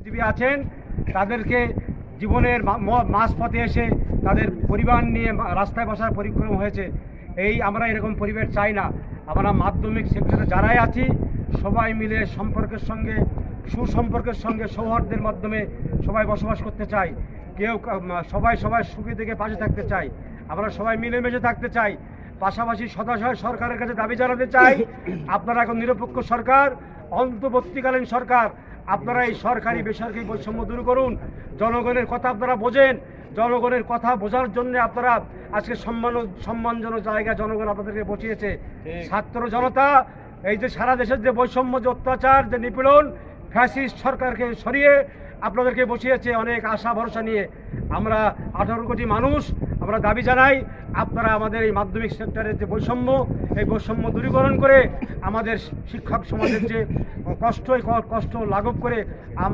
বুদ্ধিজীবী আছেন তাদেরকে জীবনের মাঝপথে এসে তাদের পরিবার নিয়ে রাস্তায় বসার পরিক্রম হয়েছে। আমরা এরকম পরিবেশ চাই না। আমরা মাধ্যমিক সেক্টরে যারাই আছি সবাই মিলে সম্পর্কের সঙ্গে সুসম্পর্কের সঙ্গে সৌহার্দ্যের মাধ্যমে সবাই বসবাস করতে চাই। সবাই সুখী থেকে পাশে থাকতে চাই। আমরা সবাই মিলেমিশে থাকতে চাই। পাশাপাশি সদাশয় সরকারের কাছে দাবি জানাতে চাই, আপনারা এখন নিরপেক্ষ সরকার, অন্তর্বর্তীকালীন সরকার, আপনারা এই সরকারি বেসরকারি বৈষম্য দূর করুন। জনগণের কথা আপনারা বোঝেন। জনগণের কথা বোঝার জন্য আপনারা আজকে সম্মানজনক জায়গায় জনগণ আপনাদেরকে বসিয়েছে। ছাত্র জনতা এই যে সারা দেশের যে বৈষম্য, যে অত্যাচার, যে নিপীড়ন, ফ্যাসিস্ট সরকারকে সরিয়ে আপনাদেরকে বসিয়েছে অনেক আশা ভরসা নিয়ে। আমরা 18 কোটি মানুষ আমরা দাবি জানাই, আপনারা আমাদের এই মাধ্যমিক সেক্টরের যে বৈষম্য, এই বৈষম্য দূরীকরণ করে আমাদের শিক্ষক সমাজের যে কষ্ট লাঘব করে আমরা